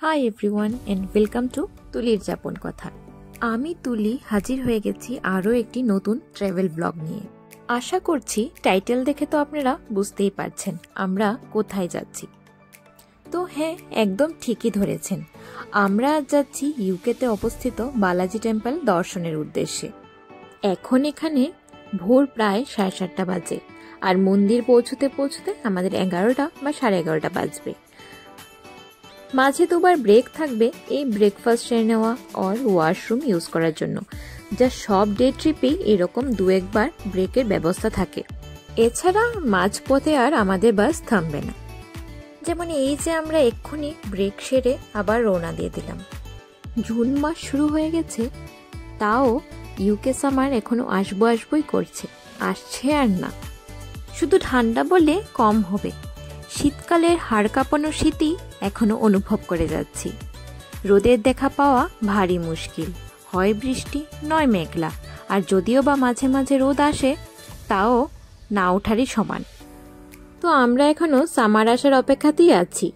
High everyone and welcome to তুলির যাপন কথা। আমি তুলি হাজির হয়ে গেছি আরও একটি নতুন ট্রাভেল ব্লগ নিয়ে। আশা করছি টাইটেল দেখে তো আপনারা বুঝতেই পারছেন আমরা কোথায় যাচ্ছি। তো হ্যাঁ, একদম ঠিকই ধরেছেন, আমরা আজ যাচ্ছি ইউকেতে অবস্থিত বালাজি টেম্পল দর্শনের উদ্দেশ্যে। এখন এখানে ভোর প্রায় 7:30 বাজে, আর মন্দির পৌঁছতে পৌঁছতে আমাদের 11টা বা 11:30 বাজবে। মাঝে দুবার ব্রেক থাকবে এই ব্রেকফাস্ট সেরে নেওয়া আর ওয়াশরুম ইউজ করার জন্য, যা সব ডে ট্রিপেই এরকম 2-1 বার ব্রেকের ব্যবস্থা থাকে। এছাড়া মাঝপথে আর আমাদের বাস থামবে না। যেমন এই যে আমরা এক্ষুনি ব্রেক সেরে আবার রওনা দিয়ে দিলাম। জুন মাস শুরু হয়ে গেছে, তাও ইউকে সামার এখনো আসবোই করছে, আসছে আর না। শুধু ঠান্ডা বলে কম হবে, শীতকালের হাড় কাঁপানো শীতই এখনো অনুভব করে যাচ্ছি। রোদের দেখা পাওয়া ভারী মুশকিল, হয় বৃষ্টি নয় মেঘলা, আর যদিও বা মাঝে মাঝে রোদ আসে তাও না ওঠারই সমান। তো আমরা এখনো সামার আসার অপেক্ষাতেই আছি,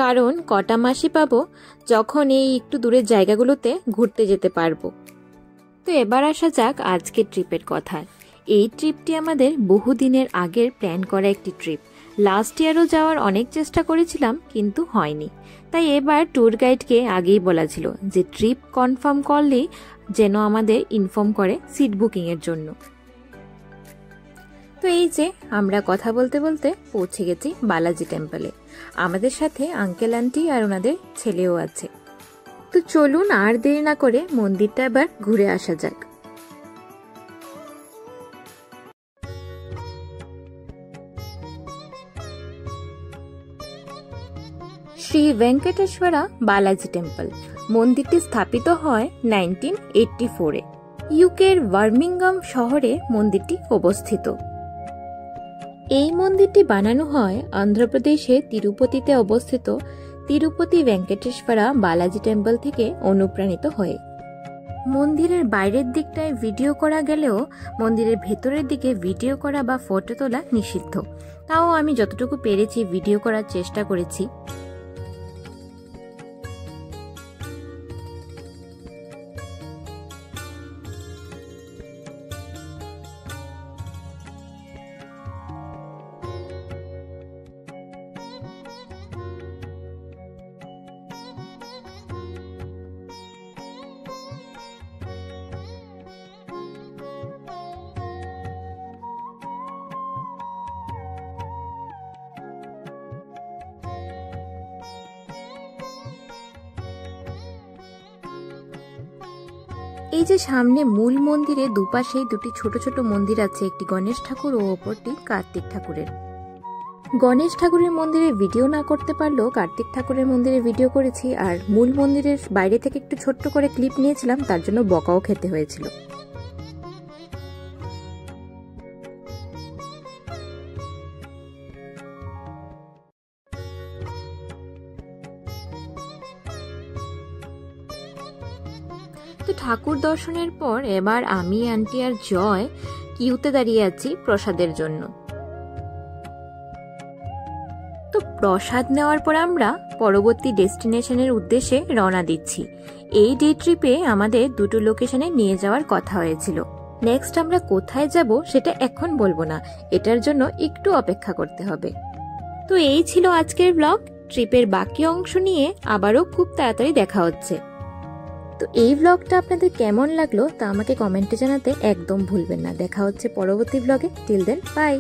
কারণ কটা মাসই পাবো যখন এই একটু দূরের জায়গাগুলোতে ঘুরতে যেতে পারবো। তো এবার আসা যাক আজকের ট্রিপের কথা। এই ট্রিপটি আমাদের বহুদিনের আগের প্ল্যান করা একটি ট্রিপ। লাস্ট ইয়ারও যাওয়ার অনেক চেষ্টা করেছিলাম, কিন্তু হয়নি। তাই এবার ট্যুর গাইডকে আগেই বলা ছিল যে ট্রিপ কনফার্ম করলেই যেন আমাদের ইনফর্ম করে সিট বুকিংয়ের জন্য। তো এই যে আমরা কথা বলতে বলতে পৌঁছে গেছি বালাজি টেম্পলে। আমাদের সাথে আঙ্কেল আন্টি আর ওনাদের ছেলেও আছে। তো চলুন আর দেরি না করে মন্দিরটা এবার ঘুরে আসা যাক। শ্রী ভেঙ্কটেশ্বরা বালাজি টেম্পল মন্দিরটি স্থাপিত হয় 1984-এ। ইউকের বার্মিংহাম শহরে মন্দিরটি অবস্থিত। এই মন্দিরটি বানানো হয় অন্ধ্রপ্রদেশে তিরুপতিতে অবস্থিত তিরুপতি ভেঙ্কটেশ্বরা বালাজি টেম্পল থেকে অনুপ্রাণিত হয়ে। মন্দিরের বাইরের দিকটায় ভিডিও করা গেলেও মন্দিরের ভেতরের দিকে ভিডিও করা বা ফটো তোলা নিষিদ্ধ। তাও আমি যতটুকু পেরেছি ভিডিও করার চেষ্টা করেছি। এই যে সামনে মূল মন্দিরে দুপাশেই দুটি ছোট ছোট মন্দির আছে, একটি গণেশ ঠাকুর ও অপরটি কার্তিক ঠাকুরের। গণেশ ঠাকুরের মন্দিরে ভিডিও না করতে পারলেও কার্তিক ঠাকুরের মন্দিরে ভিডিও করেছি, আর মূল মন্দিরের বাইরে থেকে একটু ছোট্ট করে ক্লিপ নিয়েছিলাম, তার জন্য বকাও খেতে হয়েছিল। তো ঠাকুর দর্শনের পর এবার আমি, আন্টি আর জয় কিউতে দাঁড়িয়ে আছি প্রসাদের জন্য। তো প্রসাদ নেওয়ার পর আমরা পরবর্তী ডেস্টিনেশনের উদ্দেশ্যে রওনা দিচ্ছি। এই ডে ট্রিপে আমাদের দুটো লোকেশনে নিয়ে যাওয়ার কথা হয়েছিল। নেক্সট আমরা কোথায় যাব সেটা এখন বলবো না, এটার জন্য একটু অপেক্ষা করতে হবে। তো এই ছিল আজকের ব্লগ। ট্রিপের বাকি অংশ নিয়ে আবারও খুব তাড়াতাড়ি দেখা হচ্ছে। তো এই ব্লগটা আপনাদের কেমন লাগলো তা আমাকে কমেন্টে জানাতে একদম ভুলবেন না। দেখা হচ্ছে পরবর্তী ব্লগে। Till then, by.